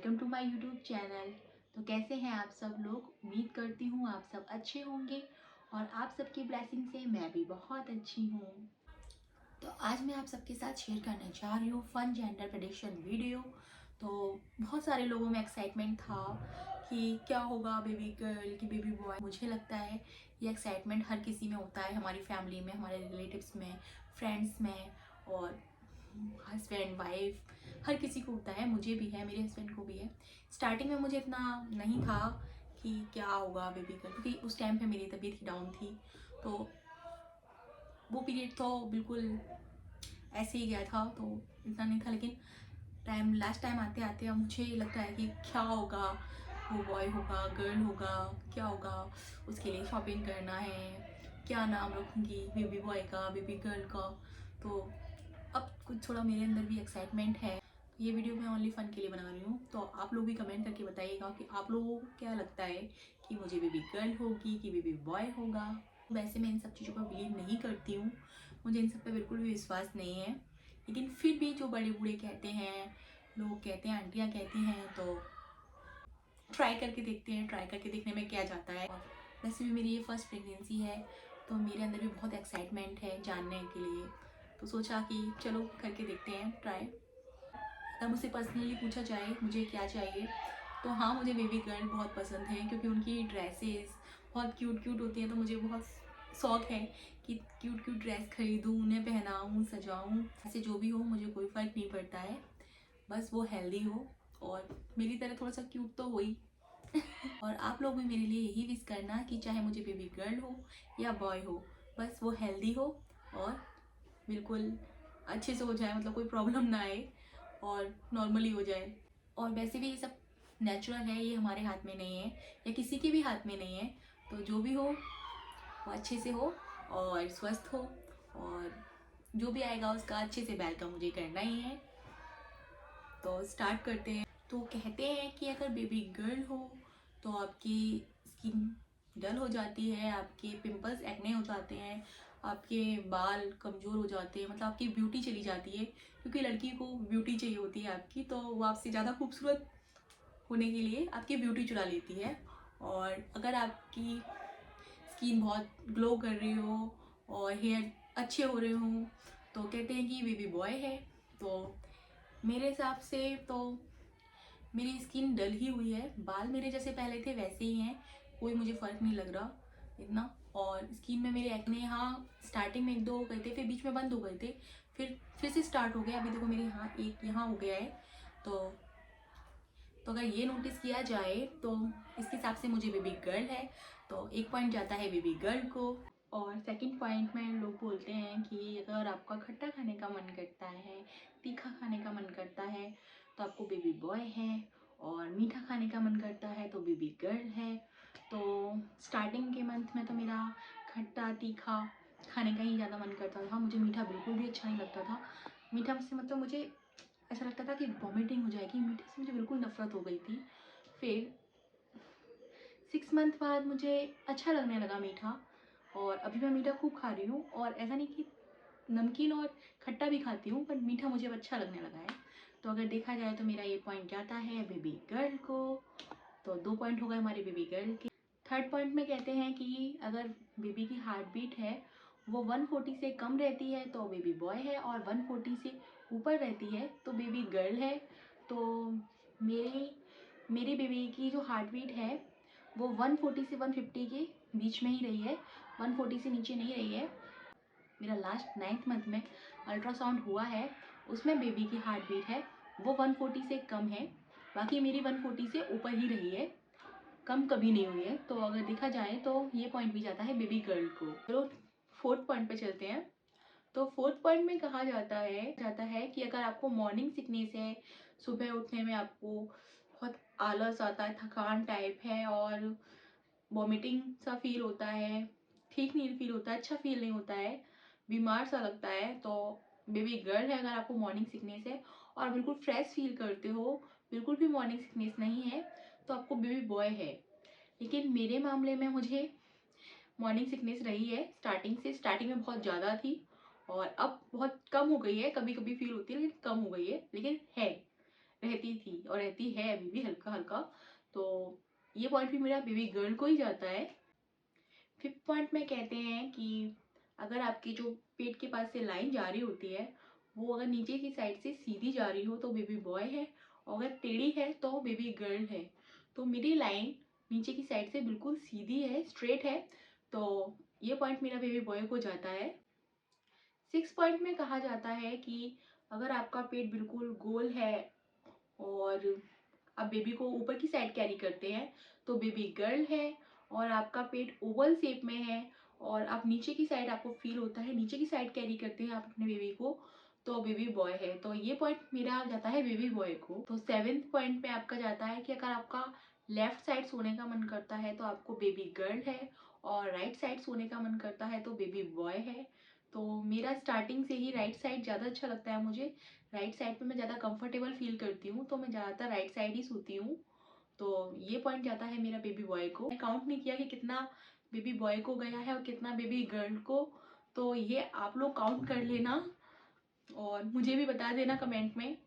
Welcome to my YouTube channel. तो कैसे हैं आप सब लोग? उम्मीद करती हूँ आप सब अच्छे होंगे और आप सबकी ब्लेसिंग से मैं भी बहुत अच्छी हूँ। तो आज मैं आप सबके साथ शेयर करने जा रही हूँ फन जेंडर प्रेडिक्शन वीडियो। तो बहुत सारे लोगों में एक्साइटमेंट था कि क्या होगा, बेबी गर्ल की बेबी बॉय। मुझे लगता है ये एक्साइटमेंट हर किसी में होता है, हमारी फैमिली में, हमारे रिलेटिव्स में, फ्रेंड्स में और हस्बैंड वाइफ, हर किसी को होता है। मुझे भी है, मेरे हस्बैंड को भी है। स्टार्टिंग में मुझे इतना नहीं था कि क्या होगा बेबी गर्ल, क्योंकि उस टाइम पे मेरी तबीयत ही डाउन थी। तो वो पीरियड तो बिल्कुल ऐसे ही गया था, तो इतना नहीं था। लेकिन लास्ट टाइम आते आते अब मुझे लगता है कि क्या होगा, वो बॉय होगा, गर्ल होगा, क्या होगा। उसके लिए शॉपिंग करना है, क्या नाम रखूँगी बेबी बॉय का, बेबी गर्ल का। तो अब कुछ थोड़ा मेरे अंदर भी एक्साइटमेंट है। ये वीडियो मैं ओनली फ़न के लिए बना रही हूँ। तो आप लोग भी कमेंट करके बताइएगा कि आप लोगों को क्या लगता है कि मुझे बेबी गर्ल होगी कि बेबी बॉय होगा। वैसे मैं इन सब चीज़ों पर बिलीव नहीं करती हूँ, मुझे इन सब पे बिल्कुल भी विश्वास नहीं है। लेकिन फिर भी जो बड़े बूढ़े कहते हैं, लोग कहते हैं, आंटियाँ कहती हैं, तो ट्राई करके देखते हैं। ट्राई करके देखने में क्या जाता है। और वैसे भी मेरी ये फर्स्ट प्रेगनेंसी है, तो मेरे अंदर भी बहुत एक्साइटमेंट है जानने के लिए। तो सोचा कि चलो करके देखते हैं ट्राई। अगर मुझसे पर्सनली पूछा जाए मुझे क्या चाहिए, तो हाँ, मुझे बेबी गर्ल बहुत पसंद है, क्योंकि उनकी ड्रेसेस बहुत क्यूट क्यूट होती हैं। तो मुझे बहुत शौक है कि क्यूट क्यूट ड्रेस खरीदूँ, उन्हें पहनाऊँ, सजाऊँ। ऐसे जो भी हो मुझे कोई फ़र्क नहीं पड़ता है, बस वो हेल्दी हो और मेरी तरह थोड़ा सा क्यूट तो हो ही। और आप लोग भी मेरे लिए यही विश करना कि चाहे मुझे बेबी गर्ल हो या बॉय हो, बस वो हेल्दी हो और बिल्कुल अच्छे से हो जाए, मतलब कोई प्रॉब्लम ना आए और नॉर्मली हो जाए। और वैसे भी ये सब नेचुरल है, ये हमारे हाथ में नहीं है या किसी के भी हाथ में नहीं है। तो जो भी हो वो अच्छे से हो और स्वस्थ हो, और जो भी आएगा उसका अच्छे से वेलकम मुझे करना ही है। तो स्टार्ट करते हैं। तो कहते हैं कि अगर बेबी गर्ल हो तो आपकी स्किन डल हो जाती है, आपके पिंपल्स एक्ने हो जाते हैं, आपके बाल कमज़ोर हो जाते हैं, मतलब आपकी ब्यूटी चली जाती है। क्योंकि लड़की को ब्यूटी चाहिए होती है आपकी, तो वो आपसे ज़्यादा खूबसूरत होने के लिए आपकी ब्यूटी चुरा लेती है। और अगर आपकी स्किन बहुत ग्लो कर रही हो और हेयर अच्छे हो रहे हों, तो कहते हैं कि बेबी बॉय है। तो मेरे हिसाब से तो मेरी स्किन डल ही हुई है, बाल मेरे जैसे पहले थे वैसे ही हैं, कोई मुझे फ़र्क नहीं लग रहा इतना। और स्किन में मेरे एक्ने यहाँ स्टार्टिंग में एक दो हो गए थे, फिर बीच में बंद हो गए थे, फिर से स्टार्ट हो गया। अभी देखो मेरे यहाँ एक यहाँ हो गया है। तो अगर ये नोटिस किया जाए तो इसके हिसाब से मुझे बेबी गर्ल है, तो एक पॉइंट जाता है बेबी गर्ल को। और सेकंड पॉइंट में लोग बोलते हैं कि अगर आपका खट्टा खाने का मन करता है, तीखा खाने का मन करता है, तो आपको बेबी बॉय है। और मीठा खाने का मन करता है तो बेबी गर्ल है। तो स्टार्टिंग के मंथ में तो मेरा खट्टा तीखा खाने का ही ज़्यादा मन करता था, मुझे मीठा बिल्कुल भी अच्छा नहीं लगता था। मीठा से मतलब मुझे ऐसा लगता था कि वॉमिटिंग हो जाएगी, मीठे से मुझे बिल्कुल नफरत हो गई थी। फिर 6 मंथ बाद मुझे अच्छा लगने लगा मीठा, और अभी मैं मीठा खूब खा रही हूँ। और ऐसा नहीं कि नमकीन और खट्टा भी खाती हूँ, पर मीठा मुझे अब अच्छा लगने लगा है। तो अगर देखा जाए तो मेरा ये पॉइंट जाता है बेबी गर्ल को। तो 2 पॉइंट हो गए हमारे बेबी गर्ल के। थर्ड पॉइंट में कहते हैं कि अगर बेबी की हार्ट बीट है वो 140 से कम रहती है तो बेबी बॉय है, और 140 से ऊपर रहती है तो बेबी गर्ल है। तो मेरी मेरी बेबी की जो हार्ट बीट है वो 140 से 150 के बीच में ही रही है, 140 से नीचे नहीं रही है। मेरा लास्ट 9th मंथ में अल्ट्रासाउंड हुआ है, उसमें बेबी की हार्ट बीट है वो 140 से कम है, बाकी मेरी 140 से ऊपर ही रही है, कम कभी नहीं हुई है। तो अगर देखा जाए तो ये पॉइंट भी जाता है बेबी गर्ल को। चलो फोर्थ पॉइंट पे चलते हैं। तो फोर्थ पॉइंट में कहा जाता है कि अगर आपको मॉर्निंग सिकनेस है, सुबह उठने में आपको बहुत आलस आता है, थकान टाइप है और वॉमिटिंग सा फील होता है, ठीक नहीं फील होता है, अच्छा फील नहीं होता है, बीमार सा लगता है, तो बेबी गर्ल है। अगर आपको मॉर्निंग सिकनेस है और बिल्कुल फ्रेश फील करते हो, बिल्कुल भी मॉर्निंग सिकनेस नहीं है, तो आपको बेबी बॉय है। लेकिन मेरे मामले में मुझे मॉर्निंग सिकनेस रही है स्टार्टिंग से। स्टार्टिंग में बहुत ज़्यादा थी और अब बहुत कम हो गई है, कभी कभी फील होती है लेकिन कम हो गई है, लेकिन है। रहती थी और रहती है अभी भी हल्का हल्का। तो ये पॉइंट भी मेरा बेबी गर्ल को ही जाता है। फिफ्थ पॉइंट में कहते हैं कि अगर आपकी जो पेट के पास से लाइन जा रही होती है वो अगर नीचे की साइड से सीधी जा रही हो तो बेबी बॉय है, और अगर टेढ़ी है तो बेबी गर्ल है। तो मेरी लाइन नीचे की साइड से बिल्कुल सीधी है, स्ट्रेट है, तो ये पॉइंट मेरा बेबी बॉय को जाता है। सिक्स पॉइंट में कहा जाता है कि अगर आपका पेट बिल्कुल गोल है और आप बेबी को ऊपर की साइड कैरी करते हैं तो बेबी गर्ल है, और आपका पेट ओवल शेप में है और आप नीचे की साइड आपको फील होता है नीचे की साइड कैरी करते हैं आप अपने बेबी को, तो बेबी बॉय है। तो ये पॉइंट मेरा जाता है बेबी बॉय को। तो सेवेंथ पॉइंट पे आपका जाता है कि अगर आपका लेफ्ट साइड सोने का मन करता है तो आपको बेबी गर्ल है, और राइट साइड सोने का मन करता है तो बेबी बॉय है। तो मेरा स्टार्टिंग से ही राइट साइड ज़्यादा अच्छा लगता है मुझे। राइट साइड पे मैं ज़्यादा कंफर्टेबल फील करती हूँ, तो मैं ज़्यादातर राइट साइड ही सोती हूँ। तो ये पॉइंट जाता है मेरा बेबी बॉय को। मैं काउंट नहीं किया कि कितना बेबी बॉय को गया है और कितना बेबी गर्ल को, तो ये आप लोग काउंट कर लेना और मुझे भी बता देना कमेंट में।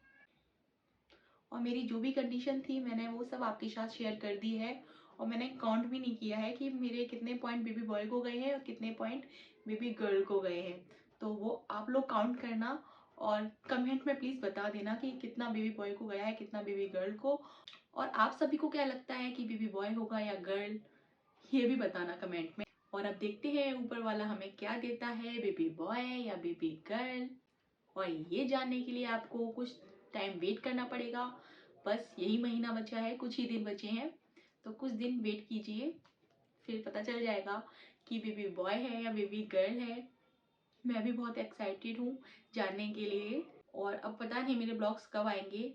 और मेरी जो भी कंडीशन थी मैंने वो सब आपके साथ शेयर कर दी है, और मैंने काउंट भी नहीं किया है कि मेरे कितने पॉइंट बेबी बॉय को गए हैं और कितने पॉइंट बेबी गर्ल को गए हैं। तो वो आप लोग काउंट करना और कमेंट में प्लीज़ बता देना कि कितना बेबी बॉय को गया है, कितना बेबी गर्ल को। और आप सभी को क्या लगता है कि बेबी बॉय होगा या गर्ल, ये भी बताना कमेंट में। और अब देखते हैं ऊपर वाला हमें क्या देता है, बेबी बॉय या बेबी गर्ल। और ये जानने के लिए आपको कुछ टाइम वेट करना पड़ेगा। बस यही महीना बचा है, कुछ ही दिन बचे हैं, तो कुछ दिन वेट कीजिए, फिर पता चल जाएगा कि बेबी बॉय है या बेबी गर्ल है। मैं भी बहुत एक्साइटेड हूँ जानने के लिए। और अब पता नहीं मेरे ब्लॉग्स कब आएंगे,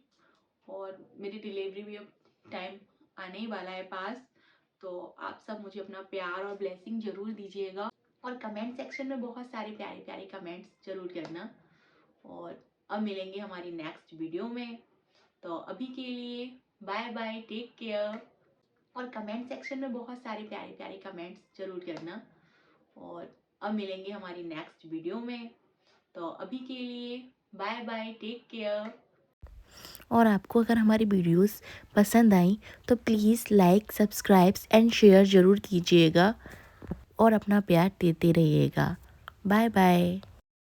और मेरी डिलीवरी भी अब टाइम आने ही वाला है पास। तो आप सब मुझे अपना प्यार और ब्लेसिंग ज़रूर दीजिएगा, और कमेंट सेक्शन में बहुत सारे प्यारे प्यारे कमेंट्स ज़रूर करना। और अब मिलेंगे हमारी नेक्स्ट वीडियो में, तो अभी के लिए बाय बाय, टेक केयर। और कमेंट सेक्शन में बहुत सारे प्यारे प्यारे कमेंट्स ज़रूर करना। और अब मिलेंगे हमारी नेक्स्ट वीडियो में, तो अभी के लिए बाय बाय, टेक केयर। और आपको अगर हमारी वीडियोस पसंद आई तो please like, subscribe and share ज़रूर कीजिएगा और अपना प्यार देते रहिएगा। Bye bye.